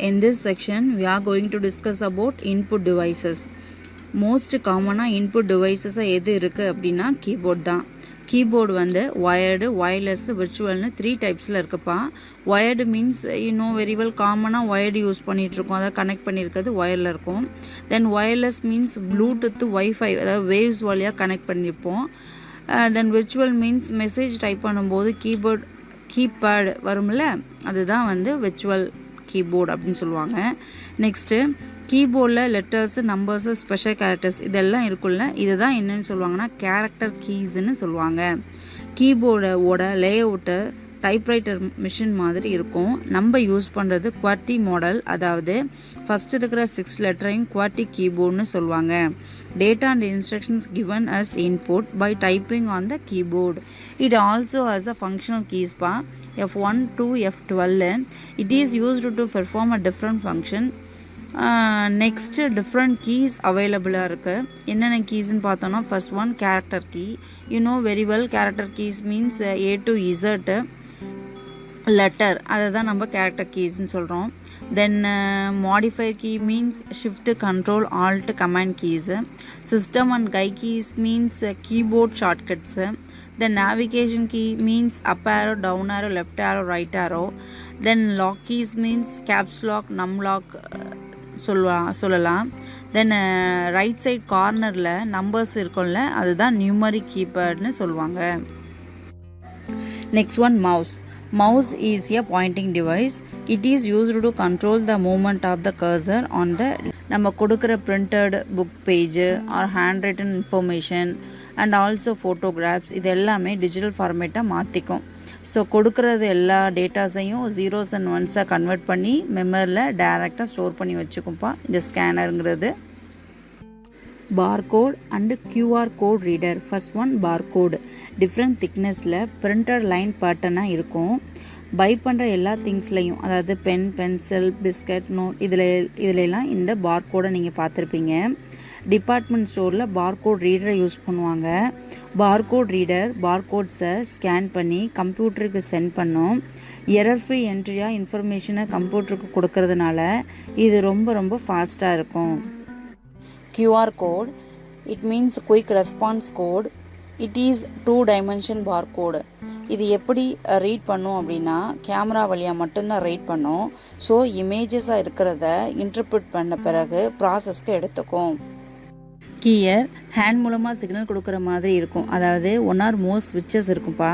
In this section, we are going to discuss about input devices. Most common input devices எது இருக்கு அப்படின்னா keyboard தான். Keyboard வந்து wired, wireless, virtual 3 typesல இருக்குப்பா. Wired means you know very well common wired use பண்ணிட்டு இருக்கோம். அத connect பண்ணிருக்கிறது wire-ல இருக்கும். Then wireless means bluetooth, wifi அதாவது waves வழியா கனெக்ட் பண்ணிருப்போம். Then virtual means message type பண்ணும்போது கீபேட் வரும்ல அதுதான் வந்து virtual keyboard அப்படின்னு சொல்லுவாங்க. நெக்ஸ்ட் கீபோர்டில் லெட்டர்ஸு நம்பர்ஸு ஸ்பெஷல் கேரக்டர்ஸ் இதெல்லாம் இருக்குல்ல இதுதான் என்னன்னு சொல்லுவாங்கன்னா கேரக்டர் கீஸ்ன்னு சொல்லுவாங்க. கீபோர்டோட லேஅவுட்டு டைப்ரைட்டர் மிஷின் மாதிரி இருக்கும். நம்ம யூஸ் பண்ணுறது QWERTY மாடல், அதாவது ஃபஸ்ட் இருக்கிற 6 லெட்டரையும் QWERTY கீபோர்டுன்னு சொல்லுவாங்க. Data and instructions given as input by typing on the keyboard. It also has a functional keys pa F1 to F12. It is used to perform a different function. Next different keys available இருக்கு. என்னென்ன கீஸ்ன்னு பார்த்தோம்னா first one character key. You know very well character keys means A to Z letter அதுதான் நம்ம character keysன்னு சொல்கிறோம். Then modifier key means shift, control, alt, command keys. System and guide keys means keyboard shortcuts. Then navigation key means up arrow, down arrow, left arrow, right arrow. Then lock keys means caps lock, num lock சொல்லலாம். Then right side cornerல numbers இருக்கும்ல அதுதான் numeric keypadன்னு சொல்லுவாங்க. Next one mouse. Mouse is a pointing device. It is used to control the movement of the cursor on the நம்ம கொடுக்குற printed book page or handwritten information and also photographs இது எல்லாமே digital format மாற்றிக்கும். So கொடுக்குறது எல்லா டேட்டாஸையும் zeros and ஒன்ஸாக convert பண்ணி மெமரியில் டைரெக்டாக ஸ்டோர் பண்ணி வச்சுக்கும்ப்பா இந்த ஸ்கேனருங்கிறது. Barcode and QR code reader. First one barcode. Different திக்னஸில் பிரிண்டட் லைன் பேட்டர்னாக இருக்கும். பை பண்ணுற எல்லா திங்ஸ்லையும் அதாவது பென், பென்சில், பிஸ்கட், நோட் இதிலெல்லாம் இந்த பார்கோடை நீங்கள் பார்த்துருப்பீங்க. டிபார்ட்மெண்ட் ஸ்டோரில் பார்கோட் ரீடரை யூஸ் பண்ணுவாங்க. பார்கோட் ரீடர் பார்கோட்ஸை ஸ்கேன் பண்ணி கம்ப்யூட்டருக்கு சென்ட் பண்ணோம். எரர் ஃப்ரீ என்ட்ரியாக இன்ஃபர்மேஷனை கம்ப்யூட்டருக்கு கொடுக்கறதுனால இது ரொம்ப ஃபாஸ்ட்டாக இருக்கும். QR code it means quick response code. It is 2-dimension barcode. இது எப்படி ரீட் பண்ணும் அப்படின்னா கேமரா வழியாக மட்டும்தான் ரீட் பண்ணும். ஸோ இமேஜஸாக இருக்கிறத இன்டர்பிரட் பண்ண பிறகு ப்ராசஸ்க்கு எடுத்துக்கும். கீயர் ஹேண்ட் மூலமாக சிக்னல் கொடுக்குற மாதிரி இருக்கும். அதாவது 1 or more ஸ்விட்சஸ் இருக்கும்ப்பா.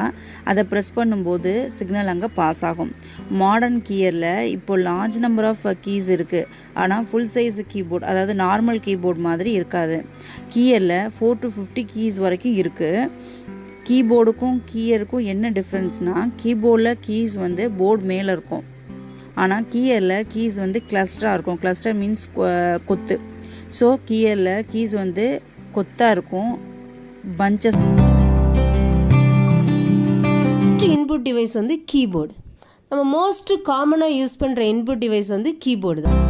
அதை ப்ரெஸ் பண்ணும்போது சிக்னல் அங்கே பாஸ் ஆகும். மாடர்ன் கீயரில் இப்போ லார்ஜ் நம்பர் ஆஃப் கீஸ் இருக்குது. ஆனால் ஃபுல் சைஸ் கீபோர்ட் அதாவது நார்மல் கீபோர்ட் மாதிரி இருக்காது. கீயரில் 4 to 50 கீஸ் வரைக்கும் இருக்குது. கீபோர்டுக்கும் கீயருக்கும் என்ன டிஃப்ரென்ஸ்னால் கீபோர்டில் கீஸ் வந்து போர்டு மேலே இருக்கும். ஆனால் கீயரில் கீஸ் வந்து கிளஸ்டராக இருக்கும். கிளஸ்டர் மீன்ஸ் கொத்து. ஸோ கீயரில் கீஸ் வந்து கொத்தாக இருக்கும். பஞ்சஸ். இன்புட் டிவைஸ் வந்து கீபோர்டு. நம்ம மோஸ்ட் காமனாக யூஸ் பண்ணுற இன்புட் டிவைஸ் வந்து கீபோர்டு தான்.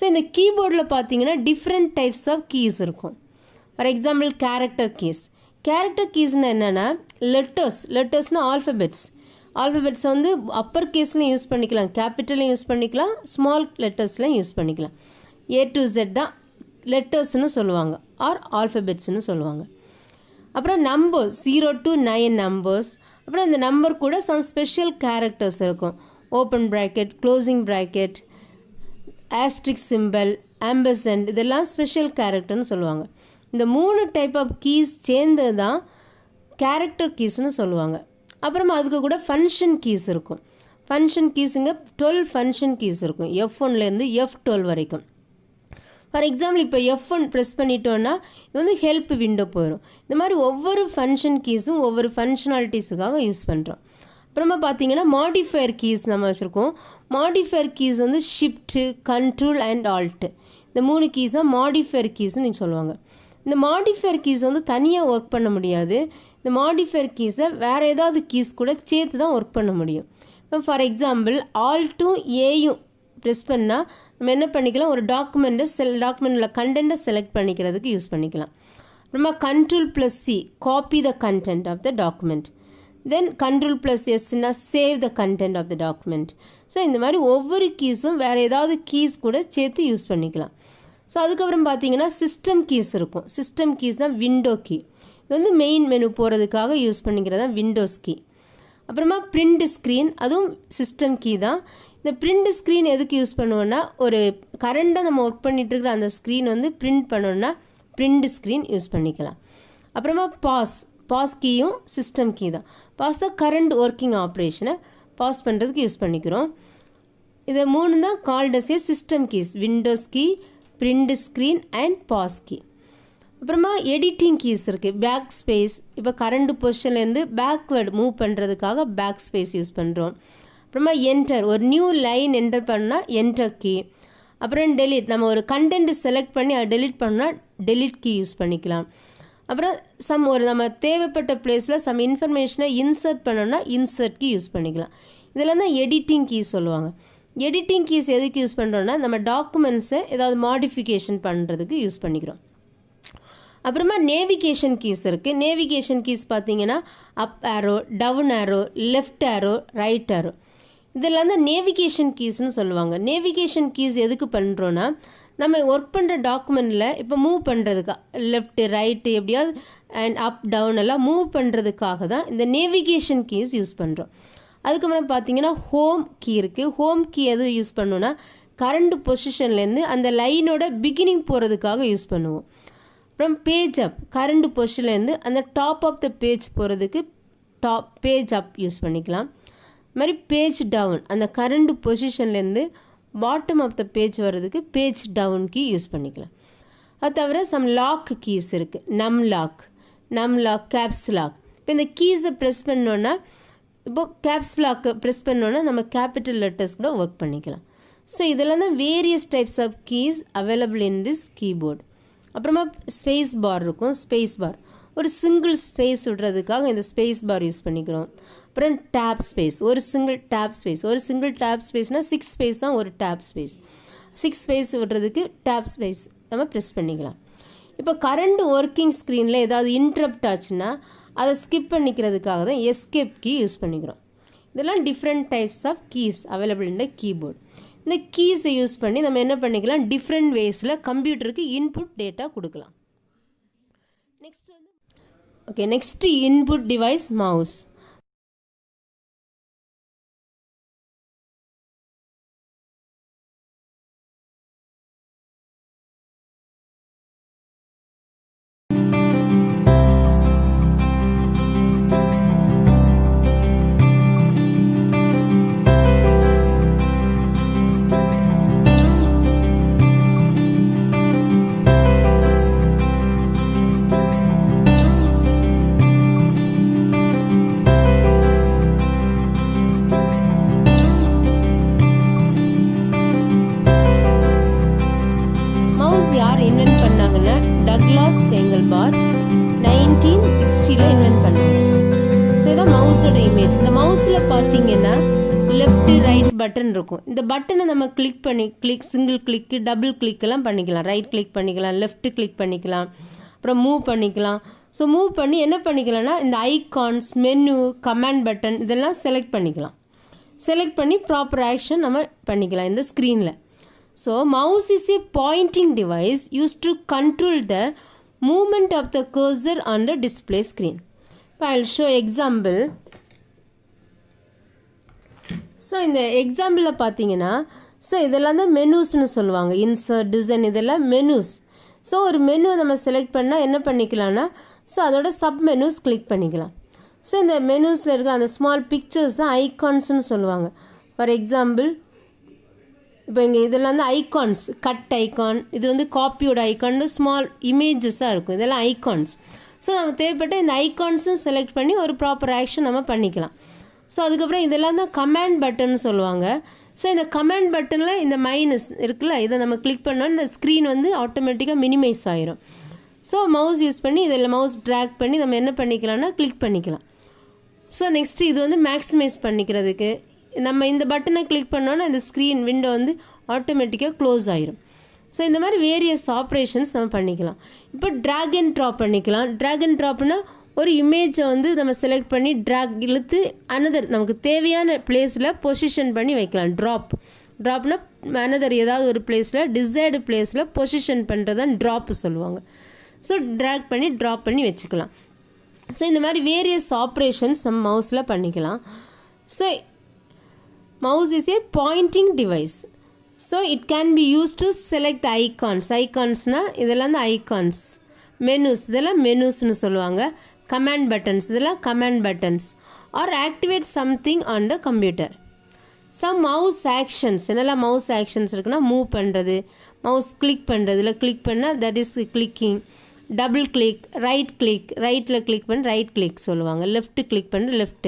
இந்த கீபோர்டில் பார்த்தீங்கன்னா டிஃப்ரெண்ட் டைப்ஸ் ஆஃப் கீஸ் இருக்கும். For example character keys. Character கீஸ்னால் என்னென்னா லெட்டர்ஸ்னால் ஆல்ஃபபெட்ஸ் வந்து அப்பர் கேஸ்லையும் யூஸ் பண்ணிக்கலாம், கேபிட்டலையும் யூஸ் பண்ணிக்கலாம், ஸ்மால் லெட்டர்ஸ்லையும் யூஸ் பண்ணிக்கலாம். A to Z தான் லெட்டர்ஸ்னு சொல்லுவாங்க ஆர் ஆல்ஃபபெட்ஸ்னு சொல்லுவாங்க. அப்புறம் நம்பர்ஸ் 0 to 9 நம்பர்ஸ். அப்புறம் இந்த நம்பர் கூட சம் ஸ்பெஷல் கேரக்டர்ஸ் இருக்கும். Open bracket, closing bracket, asterisk symbol, ampersand இதெல்லாம் ஸ்பெஷல் கேரக்டர்னு சொல்லுவாங்க. இந்த 3 டைப் ஆஃப் கீஸ் சேர்ந்தது தான் கேரக்டர் கீஸ்னு சொல்லுவாங்க. அப்புறமா அதுக்கு கூட ஃபங்க்ஷன் கீஸ் இருக்கும். ஃபங்க்ஷன் கீஸுங்க 12 ஃபங்க்ஷன் கீஸ் இருக்கும், F1லேருந்து F12 வரைக்கும். ஃபார் எக்ஸாம்பிள் இப்போ F1 ப்ரெஸ் பண்ணிட்டோன்னா இது வந்து ஹெல்ப் விண்டோ போயிடும். இந்த மாதிரி ஒவ்வொரு ஃபங்க்ஷன் கீஸும் ஒவ்வொரு ஃபங்க்ஷனாலிட்டிஸுக்காக யூஸ் பண்ணுறோம். அப்புறமா பார்த்தீங்கன்னா மாடிஃபயர் கீஸ் நம்ம வச்சுருக்கோம். மாடிஃபயர் கீஸ் வந்து ஷிஃப்ட்டு, கண்ட்ரோல் அண்ட் ஆல்ட்டு, இந்த 3 கீஸ் தான் மாடிஃபயர் கீஸ்ன்னு சொல்லுவாங்க. இந்த மாடிஃபயர் கீஸ் வந்து தனியாக ஒர்க் பண்ண முடியாது. இந்த மாடிஃபயர் கீஸை வேறு ஏதாவது கீஸ் கூட சேர்த்து தான் ஒர்க் பண்ண முடியும். இப்போ ஃபார் எக்ஸாம்பிள் ஆல்ட்டும் ஏயும் ப்ரெஸ் பண்ணால் நம்ம என்ன பண்ணிக்கலாம், ஒரு டாக்குமெண்ட்டில் கண்டென்ட்டை செலக்ட் பண்ணிக்கிறதுக்கு யூஸ் பண்ணிக்கலாம். அப்புறமா control plus C, copy the content of the document. Then control plus எஸ்னா save the content of the document. So இந்த மாதிரி ஒவ்வொரு கீஸும் வேறு ஏதாவது கீஸ் கூட சேர்த்து யூஸ் பண்ணிக்கலாம். ஸோ அதுக்கப்புறம் பார்த்தீங்கன்னா சிஸ்டம் கீஸ் இருக்கும். சிஸ்டம் கீஸ் தான் விண்டோ கீ. இது வந்து மெயின் மெனு போகிறதுக்காக யூஸ் பண்ணிக்கிறது தான் விண்டோஸ் கீ. அப்புறமா பிரிண்ட் ஸ்க்ரீன், அதுவும் சிஸ்டம் கீ தான். இந்த பிரிண்ட் ஸ்க்ரீன் எதுக்கு யூஸ் பண்ணுவோன்னா, ஒரு கரண்டாக நம்ம ஒர்க் பண்ணிட்டு இருக்கிற அந்த ஸ்க்ரீன் வந்து பிரிண்ட் பண்ணோன்னா பிரிண்ட் ஸ்க்ரீன் யூஸ் பண்ணிக்கலாம். அப்புறமா பாஸ் கீயும் சிஸ்டம் கீ தான். பாஸ் தான் கரண்ட் ஒர்க்கிங் ஆப்ரேஷனை பாஸ் பண்ணுறதுக்கு யூஸ் பண்ணிக்கிறோம். இதை 3 தான் called as a system keys, windows key, print screen and pause key. அப்புறமா எடிட்டிங் கீஸ் இருக்குது. பேக் ஸ்பேஸ், இப்போ கரண்ட் பொசிஷன்லேருந்து பேக்வேர்டு மூவ் பண்ணுறதுக்காக பேக் ஸ்பேஸ் யூஸ் பண்ணுறோம். அப்புறமா என்டர், ஒரு நியூ லைன் என்டர் பண்ணால் என்டர் கீ. அப்புறம் டெலிட், நம்ம ஒரு கண்டென்ட் செலக்ட் பண்ணி அதை டெலிட் பண்ணால் டெலிட் கீ யூஸ் பண்ணிக்கலாம். அப்புறம் ஒரு நம்ம தேவைப்பட்ட பிளேஸில் சம் இன்ஃபர்மேஷனை இன்சர்ட் பண்ணோம்னா இன்சர்ட் கீ யூஸ் பண்ணிக்கலாம். இதெல்லாம் தான் எடிட்டிங் கீ சொல்லுவாங்க. எடிட்டிங் கீஸ் எதுக்கு யூஸ் பண்ணுறோன்னா, நம்ம டாக்குமெண்ட்ஸை ஏதாவது மாடிஃபிகேஷன் பண்ணுறதுக்கு யூஸ் பண்ணிக்கிறோம். அப்புறமா நேவிகேஷன் கீஸ் இருக்குது. நேவிகேஷன் கீஸ் பார்த்தீங்கன்னா up arrow, down arrow, left arrow, right arrow, இதெல்லாம் தான் நேவிகேஷன் கீஸ்னு சொல்லுவாங்க. நேவிகேஷன் கீஸ் எதுக்கு பண்ணுறோன்னா, நம்ம ஒர்க் பண்ணுற டாக்குமெண்ட்டில் இப்போ மூவ் பண்ணுறதுக்கா லெஃப்ட்டு ரைட்டு எப்படியாவது அண்ட் அப் டவுன் எல்லாம் மூவ் பண்ணுறதுக்காக தான் இந்த நேவிகேஷன் கீஸ் யூஸ் பண்ணுறோம். அதுக்கப்புறம் பார்த்தீங்கன்னா ஹோம் கீ இருக்குது. ஹோம் கீ எது யூஸ் பண்ணோன்னா, கரண்ட் பொசிஷன்லேருந்து அந்த லைனோட பிகினிங் போகிறதுக்காக யூஸ் பண்ணுவோம். அப்புறம் பேஜ் அப், கரண்ட் பொசிஷன்லேருந்து அந்த டாப் ஆஃப் த பேஜ் போகிறதுக்கு பேஜ் அப் யூஸ் பண்ணிக்கலாம். இது மாதிரி பேஜ் டவுன், அந்த கரண்ட் பொசிஷன்லேருந்து பாட்டம் ஆஃப் த பேஜ் வர்றதுக்கு பேஜ் டவுன் கீ யூஸ் பண்ணிக்கலாம். அது தவிர சம் லாக் கீஸ் இருக்குது. நம் லாக், கேப்ஸ் லாக். இப்போ இந்த கீஸை ப்ரெஸ் பண்ணோன்னா, இப்போ கேப்ஸ் லாக்கை ப்ரெஸ் பண்ணோன்னா நம்ம கேபிட்டல் லெட்டர்ஸ் கூட ஒர்க் பண்ணிக்கலாம். ஸோ இதெல்லாம் தான் various types of keys available in this keyboard. அப்புறமா ஸ்பேஸ் பார் இருக்கும். ஸ்பேஸ் பார் ஒரு சிங்கிள் ஸ்பேஸ் விடுறதுக்காக இந்த ஸ்பேஸ் பார் யூஸ் பண்ணிக்கிறோம். அப்புறம் டேப் ஸ்பேஸ், ஒரு சிங்கிள் டேப் ஸ்பேஸ்னால் 6 ஸ்பேஸ் தான் ஒரு டேப் ஸ்பேஸ். 6 ஸ்பேஸ் விடுறதுக்கு டேப் ஸ்பேஸ் நம்ம ப்ரெஸ் பண்ணிக்கலாம். இப்போ கரண்ட் ஒர்க்கிங் ஸ்க்ரீனில் ஏதாவது இன்டரப்ட் ஆச்சுன்னா அதை ஸ்கிப் பண்ணிக்கிறதுக்காக தான் எஸ்கேப் கீ யூஸ் பண்ணிக்கிறோம். இதெல்லாம் different types of keys available in the keyboard. இந்த கீஸை யூஸ் பண்ணி நம்ம என்ன பண்ணிக்கலாம், டிஃப்ரெண்ட் வேஸில் கம்ப்யூட்டருக்கு இன்புட் டேட்டா கொடுக்கலாம். Next input device mouse. Douglas Engelbart 1960ல் இன்வென்ட் பண்ணாங்க. ஸோ இதான் மவுஸோட இமேஜ். இந்த மவுஸில் பார்த்தீங்கன்னா லெஃப்ட் ரைட் பட்டன் இருக்கும். இந்த பட்டனை நம்ம சிங்கிள் கிளிக்கு, டபுள் கிளிக் எல்லாம் பண்ணிக்கலாம். ரைட் கிளிக் பண்ணிக்கலாம், லெஃப்ட் கிளிக் பண்ணிக்கலாம், அப்புறம் மூவ் பண்ணிக்கலாம். ஸோ மூவ் பண்ணி என்ன பண்ணிக்கலாம்னா இந்த ஐகான்ஸ், மெனு, கமாண்ட் பட்டன் இதெல்லாம் செலக்ட் பண்ணிக்கலாம். செலக்ட் பண்ணி ப்ராப்பர் ஆக்ஷன் நம்ம பண்ணிக்கலாம் இந்த ஸ்க்ரீனில். So mouse is a pointing device used to control the movement of the cursor on the display screen. I will show example. So in the example பார்த்தீங்கன்னா so இதெல்லாம் தான் மெனூஸ்னு சொல்லுவாங்க. இன்சர்ட், டிசைன் இதெல்லாம் menus. So ஒரு மெனுவை நம்ம select பண்ணால் என்ன பண்ணிக்கலாம்னா ஸோ அதோட சப் மெனூஸ் கிளிக் பண்ணிக்கலாம். ஸோ இந்த மெனூஸில் இருக்கிற அந்த ஸ்மால் பிக்சர்ஸ் தான் ஐகான்ஸ்னு சொல்லுவாங்க. ஃபார் எக்ஸாம்பிள் இப்போ இங்கே இதெல்லாம் வந்து ஐகான்ஸ், கட் ஐகான், இது வந்து காப்பியோட ஐகான், ஸ்மால் இமேஜஸாக இருக்கும், இதெல்லாம் ஐகான்ஸ். ஸோ நம்ம தேவைப்பட்ட இந்த ஐகான்ஸும் செலக்ட் பண்ணி ஒரு ப்ராப்பர் ஆக்ஷன் நம்ம பண்ணிக்கலாம். ஸோ அதுக்கப்புறம் இதெல்லாம் தான் கமாண்ட் பட்டன் சொல்லுவாங்க. ஸோ இந்த கமாண்ட் பட்டனில் இந்த மைனஸ் இருக்குல்ல, இதை நம்ம கிளிக் பண்ணோன்னா இந்த ஸ்க்ரீன் வந்து ஆட்டோமேட்டிக்காக மினிமைஸ் ஆயிரும். ஸோ மவுஸ் யூஸ் பண்ணி இதில் மவுஸ் ட்ராக் பண்ணி நம்ம என்ன பண்ணிக்கலாம்னா கிளிக் பண்ணிக்கலாம். ஸோ நெக்ஸ்ட்டு இது வந்து மேக்ஸிமைஸ் பண்ணிக்கிறதுக்கு நம்ம இந்த பட்டனை கிளிக் பண்ணோன்னா இந்த ஸ்க்ரீன் விண்டோ வந்து ஆட்டோமேட்டிக்காக க்ளோஸ் ஆயிரும். ஸோ இந்த மாதிரி வேரியஸ் ஆப்ரேஷன்ஸ் நம்ம பண்ணிக்கலாம். இப்போ ட்ராக் அண்ட் ட்ராப் பண்ணிக்கலாம். ட்ராக் அண்ட் ட்ராப்னா ஒரு இமேஜை வந்து நம்ம செலக்ட் பண்ணி ட்ராக் இழுத்து அனதர் நமக்கு தேவையான பிளேஸில் பொசிஷன் பண்ணி வைக்கலாம். ட்ராப்னா அனதர் ஏதாவது ஒரு பிளேஸில் டிசைர்டு பிளேஸில் பொசிஷன் பண்ணுறது தான் ட்ராப் சொல்லுவாங்க. ஸோ ட்ராக் பண்ணி ட்ராப் பண்ணி வச்சுக்கலாம். ஸோ இந்த மாதிரி வேரியஸ் ஆப்ரேஷன்ஸ் நம்ம மவுஸில் பண்ணிக்கலாம். So mouse is a pointing device. So it can be used to select icons. Iconsனா இதெல்லாம் தான் icons. Menus இதெல்லாம் menusனு சொல்லுவாங்க. Command buttons இதெல்லாம் command buttons. Or activate something on the computer. Some mouse actions என்னெல்லாம் mouse actions இருக்குன்னா move பண்ணுறது, mouse click பண்ணுறது, இல்லை click பண்ணால் that is clicking, double click, right click, ரைட்டில் click பண்ண right click சொல்லுவாங்க, left click பண்ண left,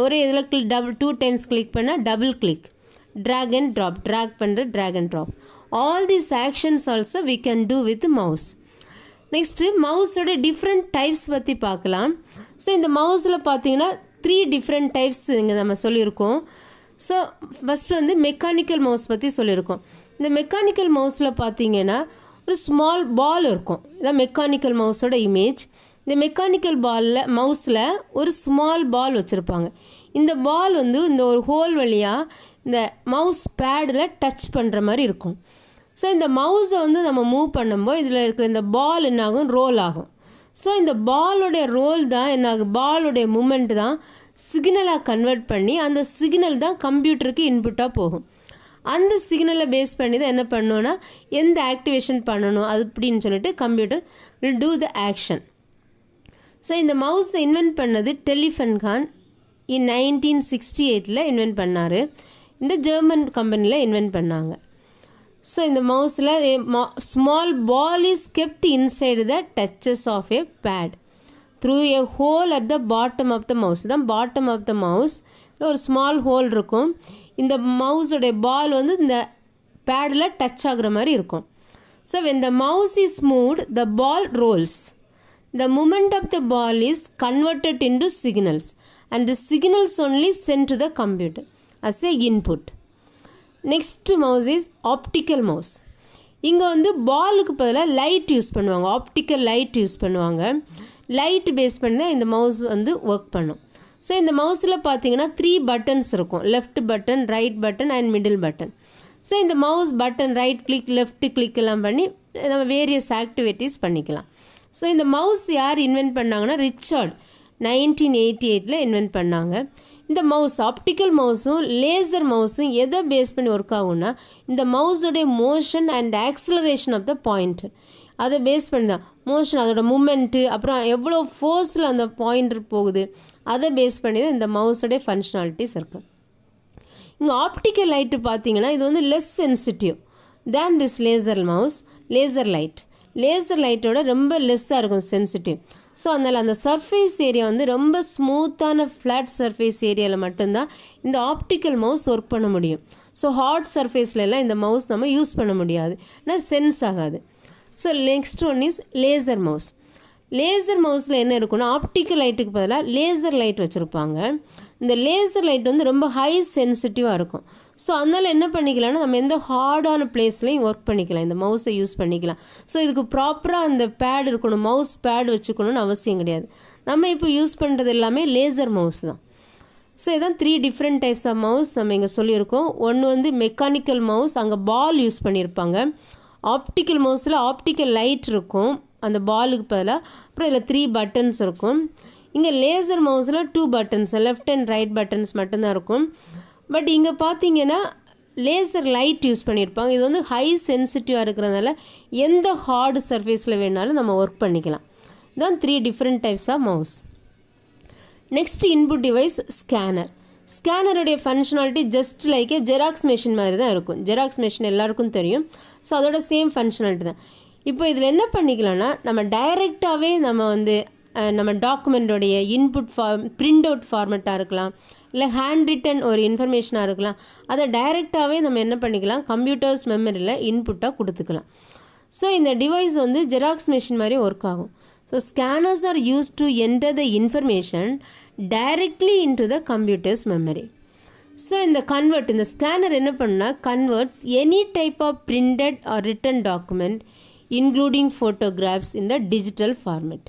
ஒரே இதில் டூ டைம்ஸ் கிளிக் பண்ணால் double click, drag and drop, drag பண்ணுற drag and drop. All these actions also we can do with mouse. Next மவுஸோட different types பற்றி பார்க்கலாம். ஸோ இந்த மவுஸில் பார்த்தீங்கன்னா 3 டிஃப்ரெண்ட் டைப்ஸ் இங்கே நம்ம சொல்லியிருக்கோம். ஸோ ஃபஸ்ட்டு வந்து மெக்கானிக்கல் மவுஸ் பற்றி சொல்லியிருக்கோம். இந்த மெக்கானிக்கல் மவுஸில் பார்த்தீங்கன்னா ஒரு ஸ்மால் பால் இருக்கும், இதான் மெக்கானிக்கல் மவுஸோட இமேஜ். இந்த மெக்கானிக்கல் மவுஸில் ஒரு ஸ்மால் பால் வச்சுருப்பாங்க. இந்த பால் வந்து இந்த ஒரு ஹோல் வழியாக இந்த மவுஸ் பேடில் டச் பண்ணுற மாதிரி இருக்கும். ஸோ இந்த மவுஸை வந்து நம்ம மூவ் பண்ணும்போது இதில் இருக்கிற இந்த பால் என்னாகும், ரோல் ஆகும். ஸோ இந்த பாலோடைய ரோல் தான் என்னாகும், பாலோடைய மூமெண்ட் தான் சிக்னலாக கன்வெர்ட் பண்ணி அந்த சிக்னல் தான் கம்ப்யூட்டருக்கு இன்புட்டாக போகும். அந்த சிக்னலை பேஸ் பண்ணி தான் என்ன பண்ணணும்னா எந்த ஆக்டிவேஷன் பண்ணணும் அது அப்படின்னு சொல்லிட்டு computer will do the action. So இந்த மவுஸை இன்வென்ட் பண்ணது டெலிஃபன்கான் இன் 1968 இன்வென்ட் பண்ணார். இந்த ஜெர்மன் கம்பெனியில் இன்வென்ட் பண்ணாங்க. ஸோ இந்த மவுஸில் small ball is kept inside the touches of a pad through a hole at the bottom of the mouse. தான் பாட்டம் ஆஃப் த மவுஸ் ஒரு ஸ்மால் ஹோல் இருக்கும். இந்த மவுஸோடைய பால் வந்து இந்த பேடில் டச் ஆகுற மாதிரி இருக்கும். So when the mouse is moved the ball rolls. The movement of the ball is converted into signals and the signals only sent to the computer as a input. Next mouse is optical mouse. இங்கே வந்து பாலுக்கு பதிலாக light use பண்ணுவாங்க, optical light use பண்ணுவாங்க. Light base பண்ணி தான் இந்த mouse வந்து ஒர்க் பண்ணும். ஸோ இந்த மவுஸில் பார்த்தீங்கன்னா 3 பட்டன்ஸ் இருக்கும், left button, right button and middle button. So இந்த mouse button right click left click எல்லாம் பண்ணி நம்ம வேரியஸ் ஆக்டிவிட்டீஸ் பண்ணிக்கலாம். ஸோ இந்த மவுஸ் யார் இன்வென்ட் பண்ணாங்கன்னா ரிச்சர்ட் 1988 இன்வென்ட் பண்ணாங்க. இந்த மவுஸ் ஆப்டிக்கல் மவுஸும் லேசர் மவுஸும் எதை பேஸ் பண்ணி ஒர்க் ஆகும்னா இந்த மவுஸோடைய motion and acceleration of the point அதை பேஸ் பண்ணி தான் மோஷன், அதோட மூமெண்ட்டு, அப்புறம் எவ்வளோ ஃபோர்ஸில் அந்த பாயிண்டர் போகுது அதை பேஸ் பண்ணி தான் இந்த மவுஸோடைய ஃபங்க்ஷனாலிட்டிஸ் இருக்குது. இங்கே ஆப்டிக்கல் லைட்டு பார்த்தீங்கன்னா இது வந்து less sensitive than this laser mouse. Laser லைட்டோட ரொம்ப லெஸ்ஸாக இருக்கும் சென்சிட்டிவ். ஸோ அதனால் அந்த சர்ஃபேஸ் ஏரியா வந்து ரொம்ப ஸ்மூத்தான ஃப்ளாட் சர்ஃபேஸ் ஏரியாவில் மட்டும்தான் இந்த ஆப்டிக்கல் மவுஸ் ஒர்க் பண்ண முடியும். ஸோ ஹார்ட் சர்ஃபேஸ்லாம் இந்த மவுஸ் நம்ம யூஸ் பண்ண முடியாது, ஆனால் சென்ஸ் ஆகாது. So next one is laser mouse. Laser மவுஸில் என்ன இருக்குன்னா ஆப்டிக்கல் லைட்டுக்கு பதிலாக லேசர் லைட் வச்சுருப்பாங்க. இந்த லேசர் லைட் வந்து ரொம்ப ஹை சென்சிட்டிவாக இருக்கும். ஸோ அதனால் என்ன பண்ணிக்கலாம்னா நம்ம எந்த ஹார்டான பிளேஸ்லையும் ஒர்க் பண்ணிக்கலாம், இந்த மவுஸை யூஸ் பண்ணிக்கலாம். ஸோ இதுக்கு ப்ராப்பராக அந்த பேட் இருக்கணும், மவுஸ் பேட் வச்சுக்கணும்னு அவசியம் கிடையாது. நம்ம இப்போ யூஸ் பண்ணுறது எல்லாமே லேசர் மவுஸ் தான். ஸோ இதான் 3 டிஃப்ரெண்ட் டைப்ஸ் ஆஃப் மவுஸ் நம்ம இங்கே சொல்லியிருக்கோம். ஒன்று வந்து மெக்கானிக்கல் மவுஸ், அங்கே பால் யூஸ் பண்ணியிருப்பாங்க. ஆப்டிக்கல் மவுஸில் ஆப்டிக்கல் லைட் இருக்கும் அந்த பாலுக்கு பதிலாக, அப்புறம் இதில் 3 பட்டன்ஸ் இருக்கும். இங்கே லேசர் மவுஸில் 2 buttons, left and right buttons மட்டும்தான் இருக்கும். பட் இங்கே பார்த்தீங்கன்னா லேசர் லைட் யூஸ் பண்ணியிருப்பாங்க. இது வந்து ஹை சென்சிட்டிவாக இருக்கிறதுனால எந்த ஹார்டு சர்ஃபேஸில் வேணாலும் நம்ம ஒர்க் பண்ணிக்கலாம். இதான் 3 different types of mouse. Next input device scanner. ஸ்கேனருடைய functionality just like a Xerox machine மாதிரி தான் இருக்கும். ஜெராக்ஸ் மிஷின் எல்லாருக்கும் தெரியும். ஸோ அதோட சேம் ஃபங்க்ஷனாலிட்டி தான். இப்போ இதில் என்ன பண்ணிக்கலாம்னா நம்ம டைரெக்டாகவே நம்ம டாக்குமெண்ட்டோடைய இன்புட் பிரிண்ட் அவுட் ஃபார்மெட்டாக இருக்கலாம், இல்லை ஹேண்ட் ரிட்டன் ஒரு இன்ஃபர்மேஷனாக இருக்கலாம், அதை டைரெக்டாகவே நம்ம என்ன பண்ணிக்கலாம், கம்ப்யூட்டர்ஸ் மெமரியில் இன்புட்டாக கொடுத்துக்கலாம். ஸோ இந்த டிவைஸ் வந்து ஜெராக்ஸ் மிஷின் மாதிரி ஒர்க் ஆகும். So scanners are use to enter the information directly into the computer's memory. So இந்த ஸ்கேனர் என்ன பண்ணால் converts any type of printed or written document including photographs into digital format.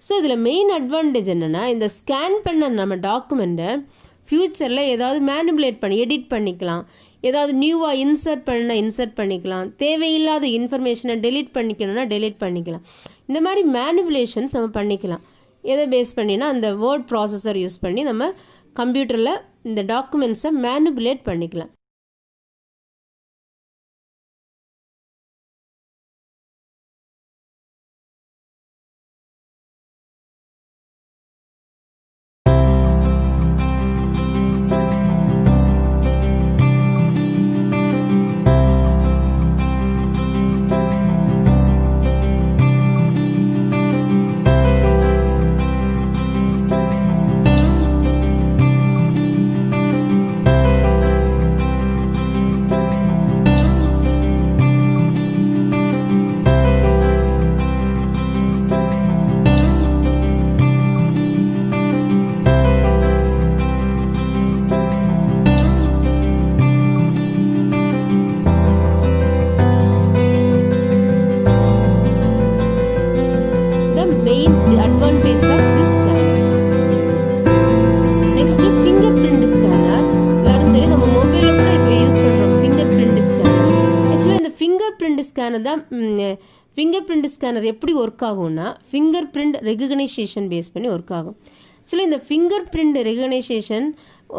So இதில் main advantage என்னென்னா, இந்த scan பண்ண நம்ம டாக்குமெண்ட்டை ஃப்யூச்சரில் ஏதாவது மேனிபுலேட் பண்ணி எடிட் பண்ணிக்கலாம், ஏதாவது நியூவாக இன்சர்ட் பண்ணிக்கலாம், தேவையில்லாத இன்ஃபர்மேஷனை டெலீட் பண்ணிக்கணும்னா டெலீட் பண்ணிக்கலாம். இந்த மாதிரி மேனிபுலேஷன்ஸ் நம்ம பண்ணிக்கலாம். எதை பேஸ் பண்ணினா அந்த வேர்ட் ப்ராசஸர் யூஸ் பண்ணி நம்ம கம்ப்யூட்டரில் இந்த டாக்குமெண்ட்ஸை மேனிபுலேட் பண்ணிக்கலாம். ஃபிங்கர் பிரிண்ட் ஸ்கேனர் எப்படி ஒர்க் ஆகும்னா ஃபிங்கர் பிரிண்ட் ரெகக்னைசேஷன் பேஸ் பண்ணி ஒர்க் ஆகும். ஆக்சுவலி இந்த ஃபிங்கர் பிரிண்ட் ரெகக்னைசேஷன்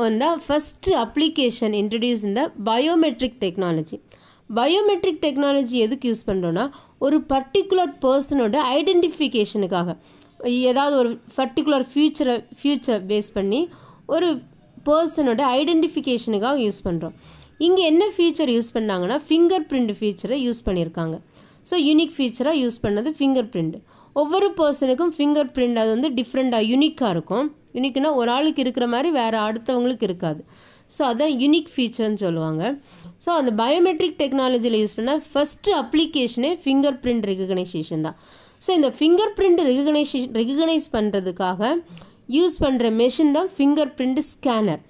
வந்து ஃபர்ஸ்ட் அப்ளிகேஷன் இன்ட்ரடியூஸ் இந்த பயோமெட்ரிக் டெக்னாலஜி. பயோமெட்ரிக் டெக்னாலஜி எதுக்கு யூஸ் பண்ணுறோன்னா ஒரு பர்டிகுலர் பர்சனோட ஐடென்டிஃபிகேஷனுக்காக, ஏதாவது ஒரு பர்டிகுலர் ஃபியூச்சர் பேஸ் பண்ணி ஒரு பர்சனோட ஐடென்டிஃபிகேஷனுக்காக யூஸ் பண்ணுறோம். இங்கே என்ன ஃபீச்சர் யூஸ் பண்ணாங்கன்னா ஃபிங்கர் பிரிண்ட் ஃபீச்சரை யூஸ் பண்ணியிருக்காங்க. ஸோ யூனிக் ஃபீச்சராக யூஸ் பண்ணது ஃபிங்கர் பிரிண்ட். ஒவ்வொரு பர்சனுக்கும் ஃபிங்கர் பிரிண்ட் அது வந்து டிஃப்ரெண்ட்டாக யூனிக்காக இருக்கும். யூனிக்னா ஒரு ஆளுக்கு இருக்கிற மாதிரி வேறு அடுத்தவங்களுக்கு இருக்காது. ஸோ அதான் யூனிக் ஃபீச்சர்னு சொல்லுவாங்க. ஸோ அந்த பயோமெட்ரிக் டெக்னாலஜியில் யூஸ் பண்ண ஃபஸ்ட்டு அப்ளிகேஷனே ஃபிங்கர் பிரிண்ட் ரெகக்னைசேஷன் தான். ஸோ இந்த ஃபிங்கர் பிரிண்ட் ரெகக்னைஸ் பண்ணுறதுக்காக யூஸ் பண்ணுற மெஷின் தான் finger print scanner.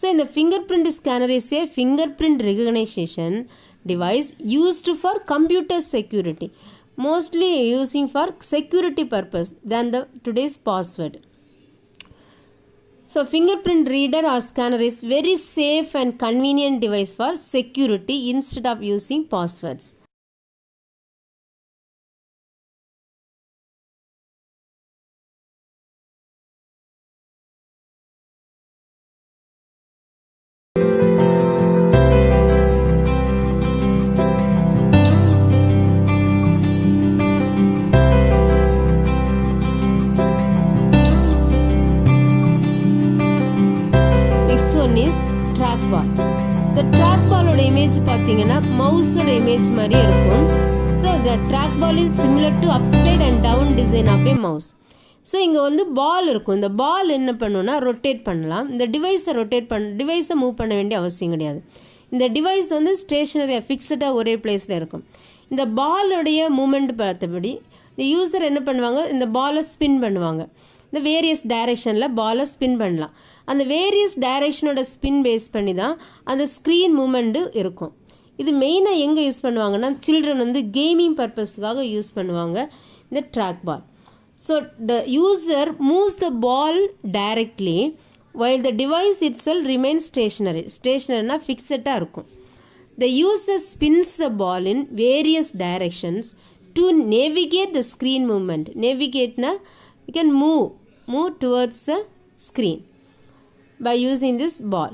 So in the fingerprint scanner is a fingerprint recognition device used for computer security, mostly using for security purpose than the today's password. So fingerprint reader or scanner is very safe and convenient device for security instead of using passwords. மவுஸோட image மாதிரி இருக்கும். So the trackball is similar to upside and down design of a mouse. So இங்கே வந்து பால் இருக்கும். இந்த பால் என்ன பண்ணுன்னா rotate பண்ணலாம். இந்த டிவைஸை மூவ் பண்ண வேண்டிய அவசியம் கிடையாது. இந்த டிவைஸ் வந்து ஸ்டேஷனரியாக ஃபிக்ஸடாக ஒரே பிளேஸில் இருக்கும். இந்த பாலோடைய மூமெண்ட் பார்த்தபடி இந்த யூசர் என்ன பண்ணுவாங்க, இந்த பாலை ஸ்பின் பண்ணுவாங்க. இந்த வேரியஸ் டைரெக்ஷனில் பாலை ஸ்பின் பண்ணலாம். அந்த வேரியஸ் டைரெக்ஷனோட ஸ்பின் பேஸ் பண்ணி தான் அந்த ஸ்க்ரீன் மூமெண்ட்டு இருக்கும். இது மெயினாக எங்கே யூஸ் பண்ணுவாங்கன்னா சில்ட்ரன் வந்து கேமிங் பர்பஸ்க்காக யூஸ் பண்ணுவாங்க இந்த track ball. So the user moves the ball directly while the device itself remains stationary. ஸ்டேஷனரினா ஃபிக்ஸடாக இருக்கும். The user spins the ball in various directions to navigate the screen movement. Navigateனா you can move towards the screen by using this ball.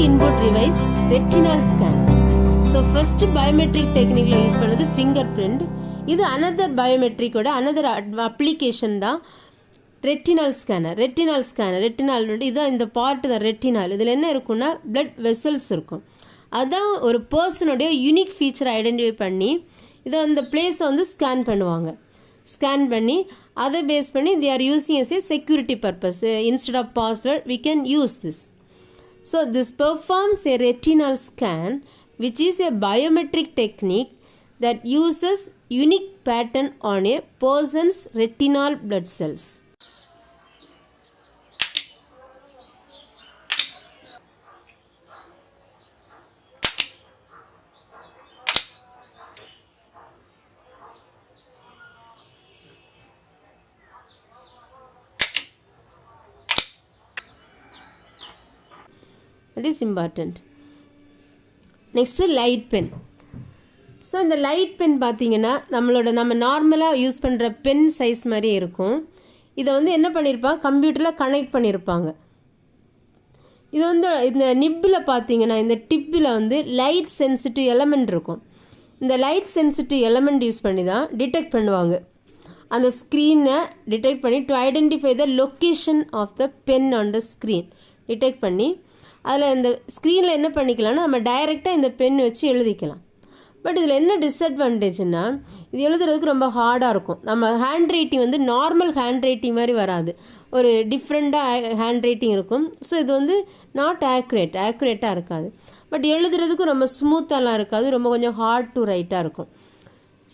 input device retinal scan. So first biometric technique la use பண்ணது fingerprint. இது another biometric ஓட another application தான் retinal scanner. retinal இதான் இந்த part தான் retinal. இதில் என்ன இருக்குன்னா blood vessels இருக்கும். அதான் ஒரு பர்சனோட யூனிக் ஃபீச்சர் ஐடென்டிஃபை பண்ணி இதை அந்த பிளேஸை வந்து ஸ்கேன் பண்ணுவாங்க. ஸ்கேன் பண்ணி அதை பேஸ் பண்ணி they are using as a security purpose. Instead of password we can use this. So this performs a retinal scan, which is a biometric technique that uses unique pattern on a person's retinal blood cells. That is important. Next light pen. So இந்த light pen பார்த்தீங்கன்னா நம்ம நார்மலாக use பண்ணுற pen size மாதிரி இருக்கும். இதை வந்து என்ன பண்ணியிருப்பாங்க, கம்ப்யூட்டரில் கனெக்ட் பண்ணியிருப்பாங்க. இது வந்து இந்த நிப்பில் பார்த்தீங்கன்னா இந்த டிப்பில் வந்து லைட் சென்சிட்டிவ் எலமெண்ட் இருக்கும். இந்த லைட் சென்சிட்டிவ் எலமெண்ட் யூஸ் பண்ணி தான் டிடெக்ட் பண்ணுவாங்க. அந்த ஸ்க்ரீனை டிடெக்ட் பண்ணி to identify the location of the pen on the screen detect பண்ணி அதில் இந்த ஸ்க்ரீனில் என்ன பண்ணிக்கலாம்னா நம்ம டைரெக்டாக இந்த பென் வச்சு எழுதிக்கலாம். பட் இதில் என்ன டிஸ்அட்வான்டேஜ்னா இது எழுதுறதுக்கு ரொம்ப ஹார்டாக இருக்கும். நம்ம ஹேண்ட் ரைட்டிங் வந்து நார்மல் ஹேண்ட் ரைட்டிங் மாதிரி வராது, ஒரு டிஃப்ரெண்ட்டாக ஹேண்ட் ரைட்டிங் இருக்கும். ஸோ இது வந்து நாட் ஆக்யூரேட்டாக இருக்காது. பட் எழுதுறதுக்கும் ரொம்ப ஸ்மூத்தாலாம் இருக்காது, ரொம்ப கொஞ்சம் ஹார்ட் டு ரைட்டாக இருக்கும்.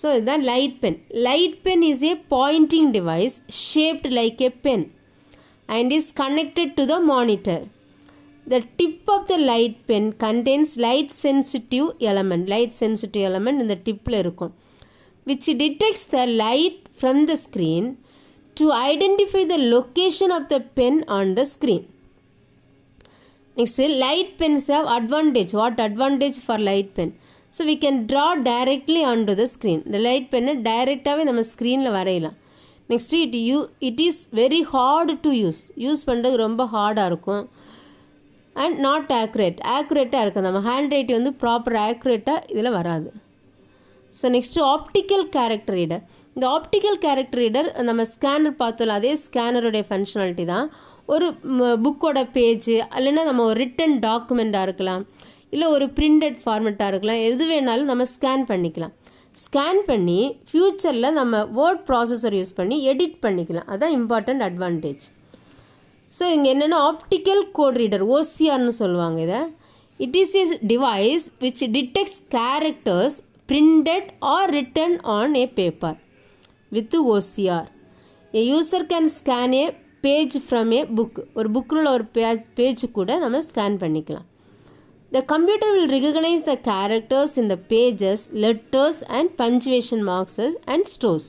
ஸோ இதுதான் light pen. Light pen is a pointing device shaped like a pen and is connected to the monitor. The tip of the light pen contains light sensitive element in the tip la irukum, which detects the light from the screen to identify the location of the pen on the screen. Next, light pens have advantage. What advantage for light pen? So we can draw directly onto the screen. The light pen direct ave நம்ம ஸ்க்ரீனில் வரையலாம். Next it is very hard to use பண்ணுறது ரொம்ப ஹார்டாக இருக்கும். And not ஆக்யூரேட்டாக இருக்குது. நம்ம hand writing வந்து ப்ராப்பர் ஆக்யூரேட்டாக இதில் வராது. So next optical character reader. இந்த ஆப்டிக்கல் கேரக்டர் ரீடர் நம்ம ஸ்கேனர் பார்த்தோம்ல, அதே ஸ்கேனருடைய ஃபங்க்ஷனாலிட்டி தான். ஒரு புக்கோட பேஜ் இல்லைன்னா நம்ம ஒரு ரிட்டன் டாக்குமெண்ட்டாக இருக்கலாம், இல்லை ஒரு பிரிண்டட் ஃபார்மெட்டாக இருக்கலாம், எது வேணாலும் நம்ம ஸ்கேன் பண்ணிக்கலாம். ஸ்கேன் பண்ணி ஃப்யூச்சரில் நம்ம வேர்ட் ப்ராசஸர் யூஸ் பண்ணி எடிட் பண்ணிக்கலாம். அதுதான் இம்பார்ட்டண்ட் அட்வான்டேஜ். ஸோ இங்கே என்னென்னா ஆப்டிக்கல் கோட் ரீடர், ஓசிஆர்னு சொல்லுவாங்க இதை. It is a device which detects characters printed or written on a paper with OCR. A user can scan a page from a book. ஒரு புக்கில் ஒரு பேஜ் கூட நம்ம ஸ்கேன் பண்ணிக்கலாம். The computer will recognize the characters in the pages, letters and punctuation marks and stores.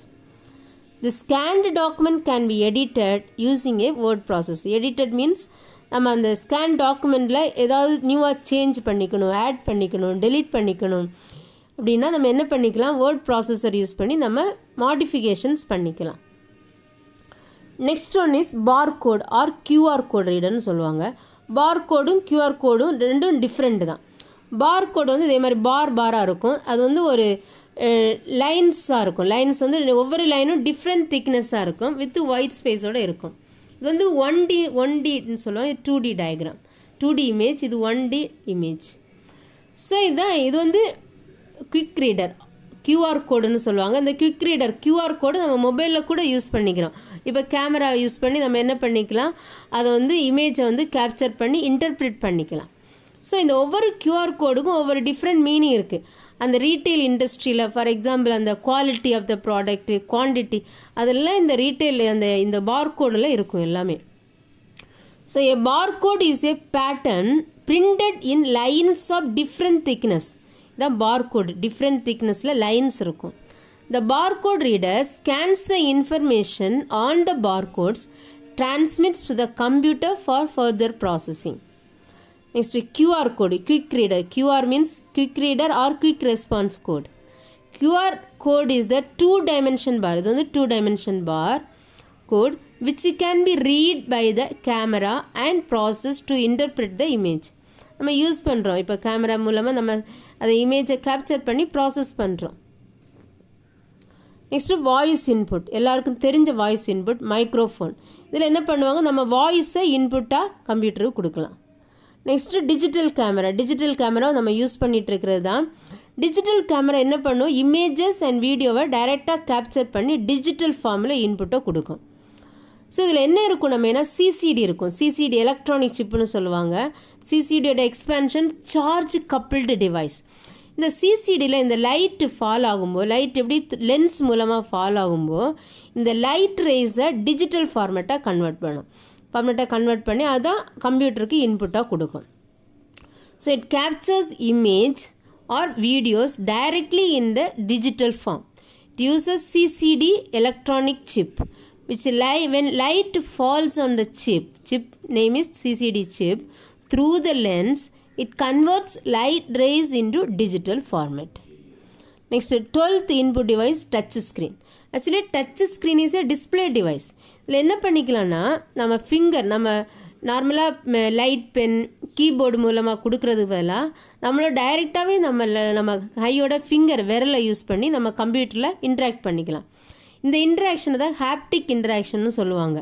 The scanned document can be edited using a word processor. Edited means நம்ம அந்த scan டாக்குமெண்ட்டில் ஏதாவது நியூவாக சேஞ்ச் பண்ணிக்கணும், add பண்ணிக்கணும், delete பண்ணிக்கணும் அப்படின்னா நம்ம என்ன பண்ணிக்கலாம், வேர்ட் ப்ராசஸர் யூஸ் பண்ணி நம்ம மாடிஃபிகேஷன்ஸ் பண்ணிக்கலாம். Next one is barcode or QR code ரீடர்னு சொல்லுவாங்க. பார்கோடும் QR கோடும் ரெண்டும் டிஃப்ரெண்ட் தான். பார்கோடு வந்து இதே மாதிரி பாராக இருக்கும். அது வந்து ஒரு லைன்ஸாக இருக்கும். லைன்ஸ் வந்து ஒவ்வொரு லைனும் டிஃப்ரெண்ட் திக்னஸாக இருக்கும், வித் ஒயிட் ஸ்பேஸோடு இருக்கும். இது வந்து 1Dன்னு சொல்லுவாங்க. 2D டயக்ராம், 2D இமேஜ், இது 1D இமேஜ். ஸோ இது வந்து குவிக் ரீடர், QR கோடுன்னு சொல்லுவாங்க. இந்த குவிக் ரீடர் QR கோடு நம்ம மொபைலில் கூட யூஸ் பண்ணிக்கிறோம். இப்போ கேமரா யூஸ் பண்ணி நம்ம என்ன பண்ணிக்கலாம், அதை வந்து இமேஜை வந்து கேப்சர் பண்ணி இன்டர்பிரிட் பண்ணிக்கலாம். ஸோ இந்த ஒவ்வொரு QR கோடுக்கும் ஒவ்வொரு டிஃப்ரெண்ட் மீனிங் இருக்குது. அந்த ரீட்டைல் இண்டஸ்ட்ரியில் ஃபார் எக்ஸாம்பிள் அந்த quality of the product, quantity, அதெல்லாம் இந்த ரீட்டைல் இந்த பார்கோடில் இருக்கும் எல்லாமே. So a barcode is a pattern printed in lines of different thickness. இதான் பார்கோட், டிஃப்ரெண்ட் திக்னஸில் லைன்ஸ் இருக்கும். The barcode reader scans the information on the barcodes, transmits to the computer for further processing. Next, QR code, quick reader. QR means quick reader or quick response code. QR code is the two-dimension bar. This is the two-dimension bar code which can be read by the camera and processed to interpret the image. நம்ம use பண்ணுறோம். இப்போ camera மூலமாக நம்ம அதை இமேஜை capture பண்ணி process பண்ணுறோம். Next voice input. எல்லாருக்கும் தெரிஞ்ச வாய்ஸ் இன்புட் மைக்ரோஃபோன். இதில் என்ன பண்ணுவாங்க, நம்ம வாய்ஸை இன்புட்டாக கம்ப்யூட்டருக்கு கொடுக்கலாம். Next digital camera. Digital camera நம்ம யூஸ் பண்ணிகிட்டு இருக்கிறது தான். டிஜிட்டல் கேமரா என்ன பண்ணும், இமேஜஸ் அண்ட் வீடியோவை டைரெக்டாக கேப்சர் பண்ணி டிஜிட்டல் ஃபார்மில் இன்புட்டை கொடுக்கும். ஸோ இதில் என்ன இருக்கும், நம்ம ஏன்னா சிசிடி இருக்கும். சிசிடி எலக்ட்ரானிக் சிப்புன்னு சொல்லுவாங்க. சிசிடியோட எக்ஸ்பேன்ஷன் சார்ஜ் கப்பிள்டு டிவைஸ். இந்த சிசிடியில் இந்த லைட்டு ஃபால் ஆகும்போது, லைட் எப்படி லென்ஸ் மூலமாக ஃபால் ஆகும்போது இந்த லைட் ரேஸை டிஜிட்டல் ஃபார்மேட்டாக கன்வெர்ட் பண்ணி அதான் கம்ப்யூட்டருக்கு இன்புட்டாக கொடுக்கும். So it captures image or videos directly in the digital form. It uses CCD electronic chip which when light falls on the chip name is CCD chip, through the lens it converts light rays into digital format. Next, 12th input device, touch screen. Actually touch screen is a display device. இதில் என்ன பண்ணிக்கலாம்னா, நம்ம finger, நம்ம நார்மலாக light pen keyboard மூலமாக கொடுக்கறது பதிலாக நம்மளோட டைரெக்டாகவே நம்ம கையோட ஃபிங்கர் விரலை யூஸ் பண்ணி நம்ம கம்ப்யூட்டரில் இன்ட்ராக்ட் பண்ணிக்கலாம். இந்த இன்ட்ராக்ஷனை தான் ஹாப்டிக் இன்ட்ராக்ஷன்னு சொல்லுவாங்க.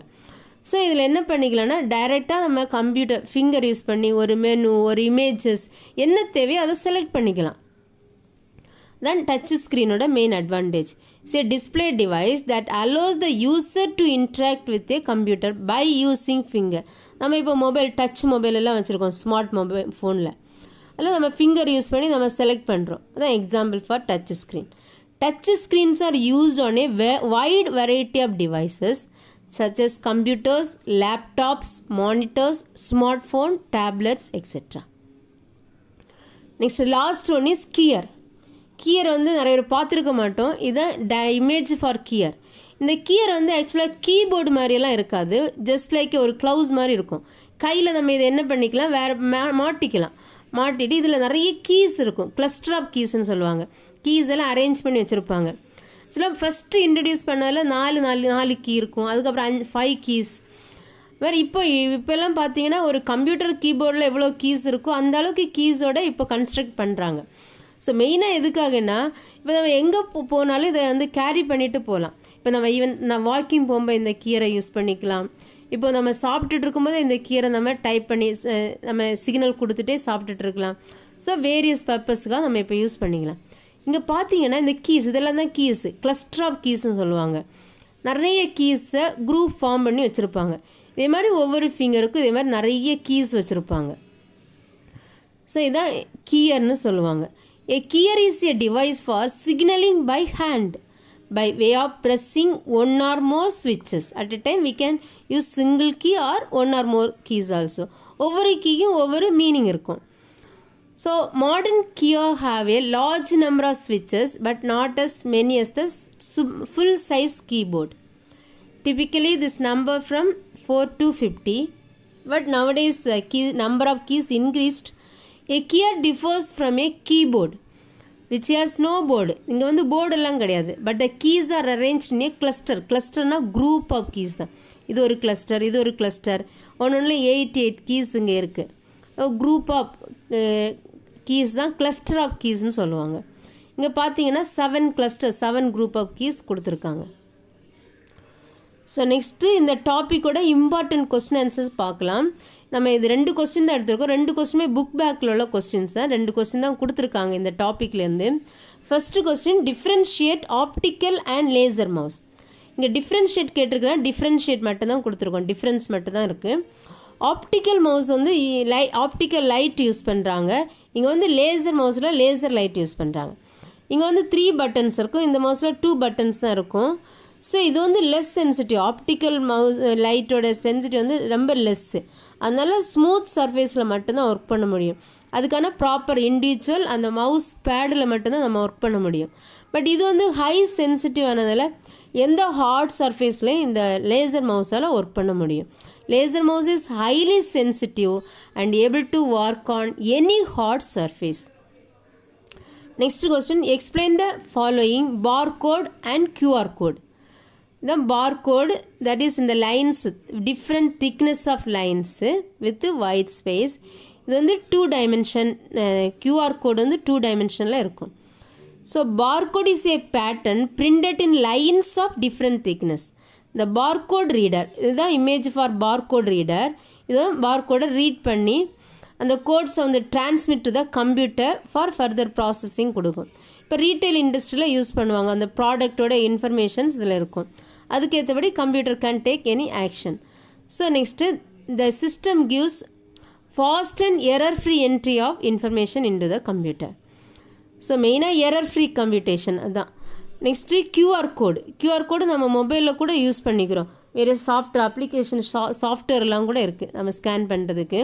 ஸோ இதில் என்ன பண்ணிக்கலாம்னா, டைரெக்டாக நம்ம கம்ப்யூட்டர் ஃபிங்கர் யூஸ் பண்ணி ஒரு மெனு, ஒரு இமேஜஸ் என்ன தேவையோ அதை செலக்ட் பண்ணிக்கலாம். தான் டச் ஸ்க்ரீனோட main advantage. It's a display device that allows the user to interact with a computer by using finger. நம்ம இப்போ மொபைல், டச் மொபைல் எல்லாம் வச்சுருக்கோம், ஸ்மார்ட் மொபைல் ஃபோனில். அதில் நம்ம ஃபிங்கர் யூஸ் பண்ணி நம்ம செலக்ட் பண்ணுறோம். அதான் example for touch screen. Touch screens are used on a wide variety of devices such as computers, laptops, monitors, smartphone, tablets, etc. Next, last one is keyer. Keyer வந்து நிறைய பேர் பார்த்துருக்க மாட்டோம். இதான் இமேஜ் ஃபார் கியர். இந்த gear வந்து ஆக்சுவலாக keyboard மாதிரியெல்லாம் இருக்காது. ஜஸ்ட் லைக் ஒரு க்ளவுஸ் மாதிரி இருக்கும். கையில் நம்ம இதை என்ன பண்ணிக்கலாம், வேறு மாட்டிட்டு இதில் நிறைய கீஸ் இருக்கும். கிளஸ்டர் ஆஃப் கீஸ்ன்னு சொல்லுவாங்க. கீஸ் எல்லாம் அரேஞ்ச் பண்ணி வச்சுருப்பாங்க. ஆக்சுவலாக ஃபஸ்ட்டு இன்ட்ரடியூஸ் பண்ணதில் 4 கீ இருக்கும். அதுக்கப்புறம் 5 கீஸ். வேறு இப்போல்லாம் பார்த்தீங்கன்னா ஒரு கம்ப்யூட்டர் கீபோர்டில் எவ்வளோ கீஸ் இருக்கோ அந்த அளவுக்கு கீஸோட இப்போ கன்ஸ்ட்ரக்ட் பண்ணுறாங்க. ஸோ மெயினாக எதுக்காகன்னா, இப்போ நம்ம எங்கே போனாலும் இதை வந்து கேரி பண்ணிட்டு போகலாம். இப்போ நான் வாக்கிங் போகும்போது இந்த கீரை யூஸ் பண்ணிக்கலாம். இப்போ நம்ம சாப்பிட்டுட்டு இருக்கும்போது இந்த கீரை நம்ம டைப் பண்ணி நம்ம சிக்னல் கொடுத்துட்டே சாப்பிட்டுட்டு இருக்கலாம். ஸோ வேரியஸ் பர்பஸ்க்காக நம்ம இப்போ யூஸ் பண்ணிக்கலாம். இங்கே பார்த்தீங்கன்னா இந்த கீஸ், இதெல்லாம் தான் கீஸு, கிளஸ்டர் ஆஃப் கீஸ்ன்னு சொல்லுவாங்க. நிறைய கீஸை குரூப் ஃபார்ம் பண்ணி வச்சுருப்பாங்க. இதே மாதிரி ஒவ்வொரு ஃபிங்கருக்கும் இதே மாதிரி நிறைய கீஸ் வச்சுருப்பாங்க. ஸோ இதான் கீயர்னு சொல்லுவாங்க. A keyer is a device for signaling by hand by way of pressing one or more switches. At a time we can use single key or one or more keys also. ஒவ்வொரு கீயும் ஒவ்வொரு meaning இருக்கும். So modern keyer have a large number of switches but not as many as the full size keyboard. Typically this number from 4 to 50, but nowadays the number of keys increased. A keyer differs from a keyboard which has no board. இங்க வந்து board எல்லாம் கிடையாது. But the keys are arranged in a cluster. Clusterனா group of keys தான். இது ஒரு cluster, இது ஒரு cluster. ஒன்னொன்னுல 8 keys இங்க இருக்கு. Group of keys தான் cluster of keysன்னு சொல்லுவாங்க. இங்க பார்த்தீங்கன்னா 7 cluster, 7 group of keys கொடுத்துருக்காங்க. ஸோ நெக்ஸ்ட்டு இந்த டாப்பிக்கோட இம்பார்ட்டன்ட் கொஸ்டின் ஆன்சர்ஸ் பார்க்கலாம். நம்ம இது 2 கொஸ்டின் தான் எடுத்திருக்கோம். 2 கொஸ்டினுமே புக் பேக்கில் உள்ள கொஸ்டின்ஸ் தான். 2 கொஸ்டின் தான் கொடுத்துருக்காங்க இந்த டாப்பிக்லேருந்து. First question, differentiate optical and laser mouse. இங்கே டிஃப்ரென்ஷியேட் கேட்டிருக்கேன், டிஃப்ரென்ஷியேட் மட்டும் தான் கொடுத்துருக்கோம், டிஃப்ரென்ஸ் மட்டும் தான் இருக்குது. ஆப்டிக்கல் மவுஸ் வந்து ஆப்டிக்கல் லைட் யூஸ் பண்ணுறாங்க. இங்கே வந்து லேசர் மவுஸில் லேசர் லைட் யூஸ் பண்ணுறாங்க. இங்கே வந்து 3 பட்டன்ஸ் இருக்கும், இந்த மவுஸில் 2 பட்டன்ஸ் தான் இருக்கும். ஸோ இது வந்து லெஸ் சென்சிட்டிவ். ஆப்டிக்கல் மவுஸ் லைட்டோட சென்சிட்டிவ் வந்து ரொம்ப லெஸ்ஸு. அதனால ஸ்மூத் சர்ஃபேஸில் மட்டும்தான் ஒர்க் பண்ண முடியும். அதுக்கான ப்ராப்பர் இண்டிவிஜுவல் அந்த மவுஸ் பேடில் மட்டும்தான் நம்ம ஒர்க் பண்ண முடியும். பட் இது வந்து ஹை சென்சிட்டிவ் ஆனதால் எந்த ஹார்ட் சர்ஃபேஸ்லையும் இந்த லேசர் மவுஸால் ஒர்க் பண்ண முடியும். Laser mouse is highly sensitive and able to work on any hard surface. Next question, explain the following barcode and QR code. The barcode, that is in the lines, different thickness of lines with white space. இது வந்து 2 dimension QR code வந்து 2 டைமென்ஷனில் இருக்கும். So barcode is a pattern printed in lines of different thickness. இந்த barcode reader இதுதான் image for barcode reader. இதுதான் barcode read பண்ணி அந்த கோட்ஸை வந்து transmit to the computer for further processing கொடுக்கும். இப்போ ரீட்டைல் இண்டஸ்ட்ரியில் யூஸ் பண்ணுவாங்க. அந்த ப்ராடக்டோட இன்ஃபர்மேஷன்ஸ் இதில் இருக்கும். அதுக்கேற்றபடி computer can take any action. So next the system gives fast and error free entry of information into the computer. So மெயினாக எரர் ஃப்ரீ கம்ப்யூட்டேஷன் அதுதான். நெக்ஸ்ட்டு கியூஆர் கோடு நம்ம மொபைலில் கூட யூஸ் பண்ணிக்கிறோம். வேறு அப்ளிகேஷன் சாஃப்ட்வேர்லாம் கூட இருக்குது நம்ம ஸ்கேன் பண்ணுறதுக்கு.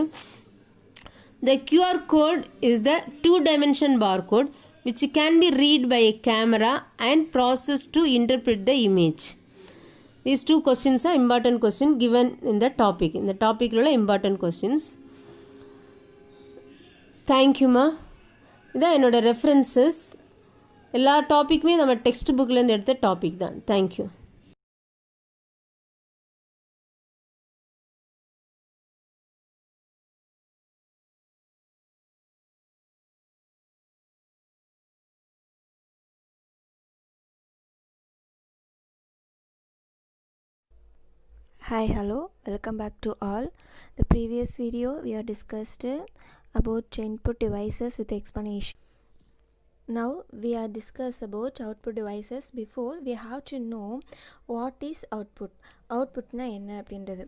The QR code is the 2-dimension barcode which can be read by a camera and processed to interpret the image. These two questions are important questions given in the topic. In the topic உள்ள important questions. Thank you ma. இதான் என்னோட references. எல்லா டாப்பிக்குமே நம்ம text புக்லேருந்து எடுத்த topic தான். Thank you. Hi, hello, welcome back to all. The previous video we have discussed about input devices with explanation. Now we are discuss about output devices. Before we have to know what is output. Output na enna அப்படின்றது.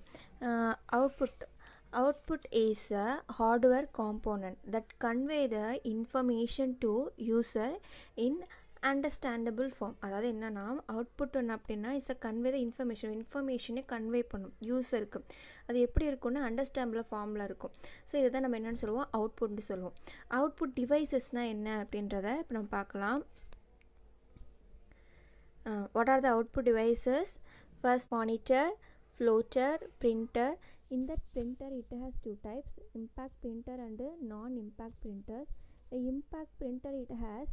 Output is a hardware component that convey the information to user in understandable form. அதாவது என்னென்னா output ஒன்று அப்படின்னா is a convey the இன்ஃபர்மேஷனே convey பண்ணும் யூஸருக்கு. அது எப்படி இருக்கும்னா அண்டர்ஸ்டாண்டபிள் ஃபார்மில் இருக்கும். ஸோ இதை தான் நம்ம என்னென்னு சொல்லுவோம், அவுட்புட்னு சொல்லுவோம். அவுட்புட் டிவைசஸ்னால் என்ன அப்படின்றத இப்போ நம்ம பார்க்கலாம். What are the output devices? First monitor, floater, printer. In that printer it has two types, impact printer and non-impact printers. The impact printer it has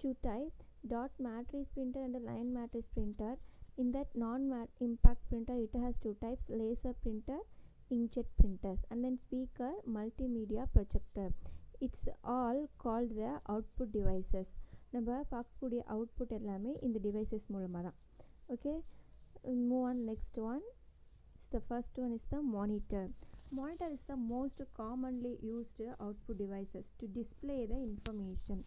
two types, dot matrix printer and line matrix printer. In that non-impact printer it has two types, laser printer, inkjet printers. And then speaker, multimedia projector. It's all called the output devices. நம்ம பார்க்கக்கூடிய output எல்லாமே இந்த devices மூலமாக தான். Okay, move on. Next one, the first one is the monitor. Monitor is the most commonly used output devices to display the information.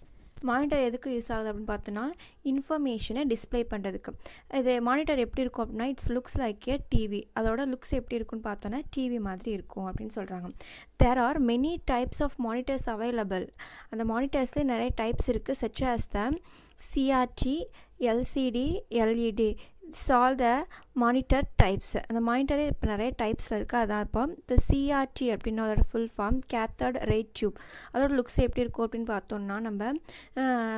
Monitor எதுக்கு use ஆகுது அப்படின்னு பார்த்தோன்னா இன்ஃபர்மேஷனை டிஸ்பிளே பண்ணுறதுக்கு. இது மானிட்டர் எப்படி இருக்கும் அப்படின்னா it's looks like a TV. அதோட லுக்ஸ் எப்படி இருக்குன்னு பார்த்தோன்னா டிவி மாதிரி இருக்கும் அப்படின்னு சொல்கிறாங்க. There are many types of monitors available. அந்த மானிட்டர்ஸ்லேயே நிறைய டைப்ஸ் இருக்குது, such as the CRT, LCD, LED. It's all the monitor types. அந்த மானிட்டரே இப்போ நிறைய டைப்ஸில் இருக்குது. அதான் இப்போ இந்த சிஆர்டி அப்படின்னு அதோட full form cathode ray tube. அதோட லுக்ஸ் எப்படி இருக்கும் அப்படின்னு பார்த்தோம்னா நம்ம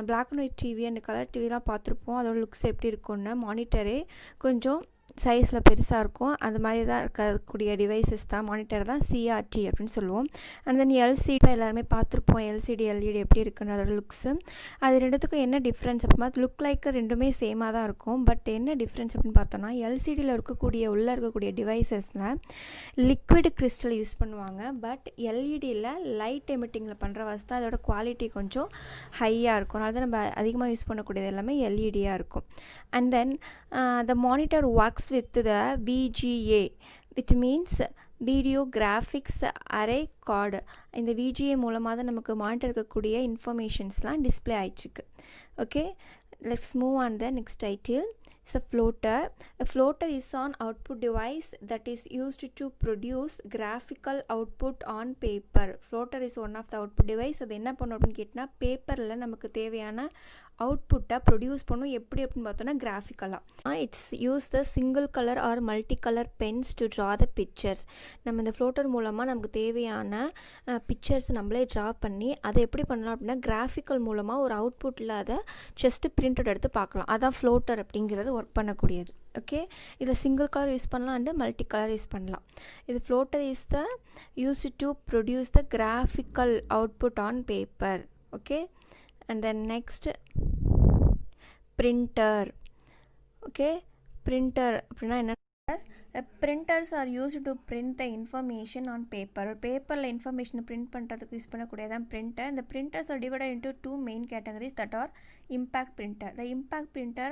black and white TV and colour டிவிலாம் பார்த்துருப்போம். அதோட லுக்ஸ் எப்படி இருக்கும்னா மானிட்டரே கொஞ்சம் சைஸில் பெருசாக இருக்கும். அந்த மாதிரி தான் இருக்கக்கூடிய டிவைசஸ் தான் மானிட்டர் தான் சிஆர்டி அப்படின்னு சொல்லுவோம். அண்ட் தென் எல்சிடி எல்லாருமே பார்த்துருப்போம். எல்சிடி, எல்இடி எப்படி இருக்குன்னு அதோட லுக்ஸு. அது ரெண்டுத்துக்கும் என்ன டிஃப்ரென்ஸ் அப்படின்னா லுக் லைக் ரெண்டுமே சேமாக தான் இருக்கும். பட் என்ன டிஃப்ரென்ஸ் அப்படின்னு பார்த்தோன்னா எல்சிடியில் உள்ளே இருக்கக்கூடிய டிவைசஸில் லிக்விட் கிறிஸ்டல் யூஸ் பண்ணுவாங்க. பட் எல்இடியில் லைட் எமிட்டிங்கில் பண்ணுற வசதி தான் அதோட குவாலிட்டி கொஞ்சம் ஹையாக இருக்கும். அதனால தான் நம்ம அதிகமாக யூஸ் பண்ணக்கூடியது எல்லாமே எல்இடியாக இருக்கும். And then the monitor works with the VGA, which means video graphics array card. இந்த VGA மூலமாக தான் நமக்கு மானிட்டர் இருக்கக்கூடிய இன்ஃபர்மேஷன்ஸ்லாம் டிஸ்பிளே ஆகிட்டுருக்கு. Okay, let's move on the next title. It's a floater. A floater is an output device that is used to produce graphical output on paper. Floater is one of the output device. அது என்ன பண்ணும் அப்படின்னு கேட்டால் பேப்பரில் நமக்கு தேவையான அவுட்புட்டை produce பண்ணும். எப்படி அப்படின்னு பார்த்தோன்னா கிராஃபிக்கலாக. It's use the single colour or multi colour pens to draw the pictures. நம்ம இந்த ஃப்ளோட்டர் மூலமாக நமக்கு தேவையான பிக்சர்ஸ் நம்மளே ட்ரா பண்ணி அதை எப்படி பண்ணலாம் அப்படின்னா கிராஃபிக்கல் மூலமாக ஒரு அவுட்புட்டில் அதை ஜஸ்ட்டு பிரிண்டட் எடுத்து பார்க்கலாம். அதான் ஃப்ளோட்டர் அப்படிங்கிறது ஒர்க் பண்ணக்கூடியது. ஓகே, இதில் சிங்கிள் கலர் யூஸ் பண்ணலாம் அண்டு மல்டி கலர் யூஸ் பண்ணலாம். இது floater is the use to produce the graphical output on paper. Okay, and then next printer. Okay, printer அப்படின்னா என்ன printers are used to print the information on paper. Paperல information print பண்ணுறதுக்கு use பண்ணக்கூடியதான் printer. The printers are divided into two main categories that are impact printer. The impact printer,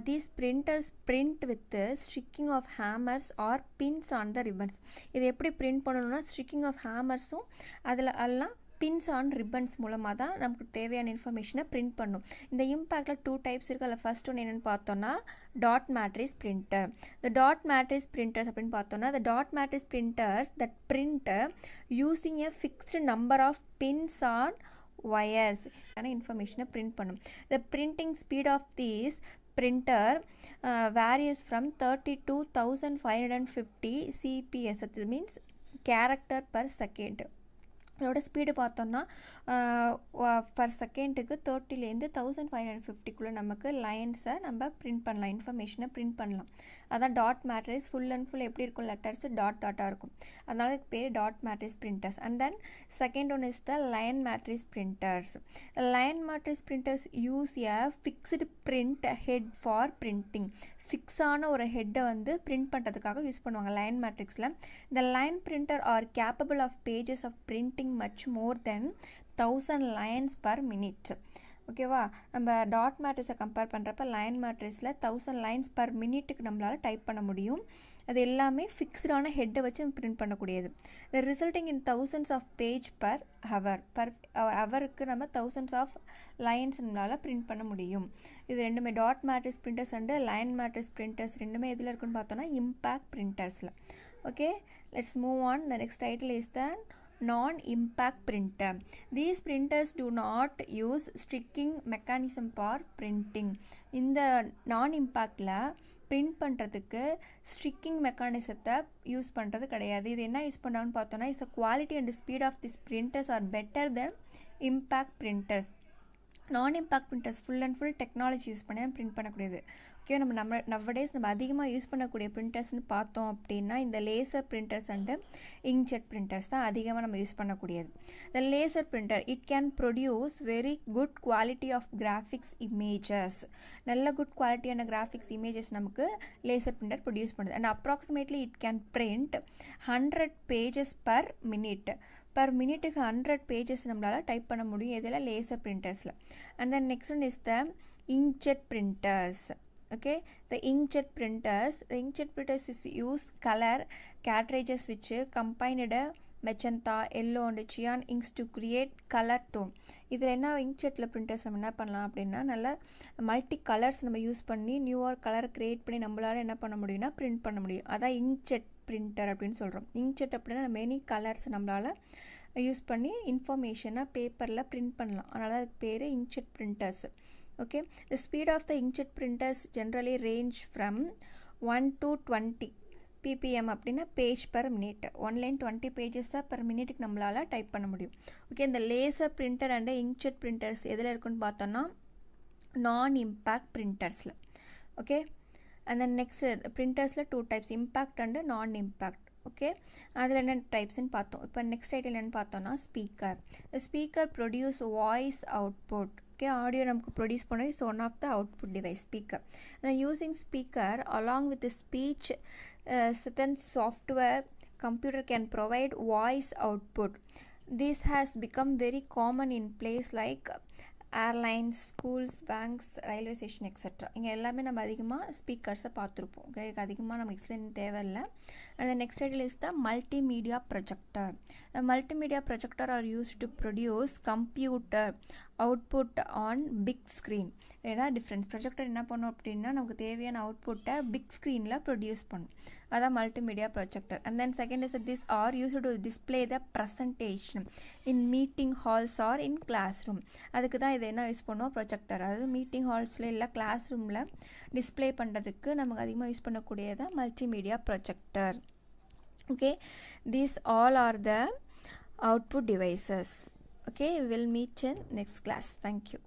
these printers print with the sticking of hammers or pins on the ribbons. இது எப்படி print பண்ணணும்னா sticking of hammers-உம் அதில் எல்லாம் pins on ribbons மூலமாக தான் நமக்கு தேவையான இன்ஃபர்மேஷனை பிரிண்ட் பண்ணும். இந்த இம்பேக்டில் 2 டைப்ஸ் இருக்குது. அதில் ஃபர்ஸ்ட் ஒன்று என்னென்னு பார்த்தோன்னா டாட் மேட்ரிக்ஸ் பிரிண்டர். இந்த டாட் மேட்ரிக்ஸ் பிரிண்டர்ஸ் அப்படின்னு பார்த்தோன்னா the dot matrix printers that print using a fixed number of pins on wires information print பண்ணும். The printing speed of these printer varies from 32,550 cps. That means character per second. அதோட speed பார்த்தோன்னா per செகண்டுக்கு 30லேருந்து 1550க்குள்ளே நமக்கு லைன்ஸை நம்ம print பண்ணலாம், இன்ஃபர்மேஷனை print பண்ணலாம். அதான் dot matrix. Full and full எப்படி இருக்கும், லெட்டர்ஸ் டாட்டாக இருக்கும். அதனால இதுக்கு பேர் dot matrix printers. And then second one is the line matrix printers. Line matrix printers use a fixed print head for printing. ஃபிக்ஸான ஒரு ஹெட்டை வந்து பிரிண்ட் பண்ணுறதுக்காக யூஸ் பண்ணுவாங்க லைன் மேட்ரிக்ஸில். இந்த line printer are capable of pages of printing much more then 1000 lines per minute. ஓகேவா, நம்ம டாட் மேட்ரிக்ஸை கம்பேர் பண்ணுறப்ப லைன் மேட்ரிக்ஸில் 1000 lines per minuteக்கு நம்மளால் டைப் பண்ண முடியும். அது எல்லாமே ஃபிக்ஸ்டான ஹெட்டை வச்சு பிரிண்ட் பண்ணக்கூடியது. The resulting in thousands of page per hour. ஹவருக்கு நம்ம thousands ஆஃப் லைன்ஸ் நம்மளால் பிரிண்ட் பண்ண முடியும். இது ரெண்டுமே dot matrix printers and line matrix printers ரெண்டுமே எதில் இருக்குன்னு பார்த்தோன்னா இம்பேக்ட் பிரிண்டர்ஸில். Okay, let's move on. The next title is the non-impact printer. These printers do not use sticking mechanism for printing. இந்த non-impactல print பண்ணுறதுக்கு ஸ்டிக்கிங் மெக்கானிசத்தை யூஸ் பண்ணுறது கிடையாது. இது என்ன யூஸ் பண்ணுறாங்கன்னு பார்த்தோன்னா is the quality and speed of this printers are better than impact printers. Non-impact printers full and full technology use பண்ணி பிரிண்ட் பண்ணக்கூடியது. ஓகே, நம்ம நவடேஸ் நம்ம அதிகமாக யூஸ் பண்ணக்கூடிய பிரிண்டர்ஸ்னு பார்த்தோம் அப்படின்னா இந்த laser printers and inkjet printers தான் அதிகமாக நம்ம யூஸ் பண்ணக்கூடியது. இந்த laser printer it can produce very good quality of graphics images. நல்ல குட் குவாலிட்டியான கிராஃபிக்ஸ் இமேஜஸ் நமக்கு லேசர் பிரிண்டர் ப்ரொடியூஸ் பண்ணுது. And approximately it can print 100 pages per minute. Per மினிட்டுக்கு 100 pages நம்மளால் டைப் பண்ண முடியும் இதில் லேசர் பிரிண்டர்ஸில். And then next one is the inkjet printers. Okay, the inkjet printers is use color cartridges which combined magenta, yellow and cyan inks to create color tone. இதில் என்ன இங்க்ஜெட்டில் printers நம்ம என்ன பண்ணலாம் அப்படின்னா நல்ல மல்டி கலர்ஸ் நம்ம use பண்ணி நியூவாக கலர் க்ரியேட் பண்ணி நம்மளால் என்ன பண்ண முடியும்னா பிரிண்ட் பண்ண முடியும். அதான் இங்க்ஜெட் பிரிண்டர் அப்படின்னு சொல்கிறோம். இங்க்ஜெட் அப்படின்னா மெனி கலர்ஸ் நம்மளால் யூஸ் பண்ணி இன்ஃபர்மேஷனாக பேப்பரில் பிரிண்ட் பண்ணலாம். அதனால அதுக்கு பேர் inkjet printers. Okay, the speed of the inkjet printers generally range from 1 to 20 ppm அப்படின்னா page per minute. 1 line 20 pages per மினிட்டுக்கு நம்மளால் டைப் பண்ண முடியும். ஓகே, இந்த laser printer and inkjet printers எதில் இருக்குன்னு பார்த்தோன்னா நான் இம்பேக்ட் பிரிண்டர்ஸில். ஓகே, அண்ட் தென் நெக்ஸ்ட் பிரிண்டர்ஸில் 2 types, impact and non impact. Okay, அதில் என்ன டைப்ஸ்ன்னு பார்த்தோம். இப்போ நெக்ஸ்ட் டைட்டில் என்னென்னு பார்த்தோன்னா speaker. Speaker produce voice output. Okay, audio நமக்கு ப்ரொடியூஸ் பண்ண is one of the output device speaker. Using speaker along with speech certain software computer can provide voice output. This has become very common in place like airlines, schools, banks, railway station etc. இங்கே எல்லாமே நம்ம அதிகமாக ஸ்பீக்கர்ஸை பார்த்துருப்போம். Okay, அதிகமாக நம்ம explain தேவையில்லை. And next title is the multimedia projector. The multimedia projector are used to produce computer output on big screen. ஏதாவது difference projector என்ன பண்ணும் அப்படின்னா நமக்கு தேவையான அவுட்புட்டை பிக் ஸ்க்ரீனில் ப்ரொடியூஸ் பண்ணும். அதான் multimedia projector. And then second is this are used to display the presentation in meeting halls or in class room. அதுக்கு தான் இதை என்ன யூஸ் பண்ணுவோம், ப்ரொஜெக்டர். அதாவது மீட்டிங் ஹால்ஸில் இல்லை கிளாஸ் ரூமில் டிஸ்பிளே பண்ணுறதுக்கு நமக்கு அதிகமாக யூஸ் பண்ணக்கூடியதான் multimedia projector. Okay, these all are the output devices. Okay, we will meet in next class. Thank you.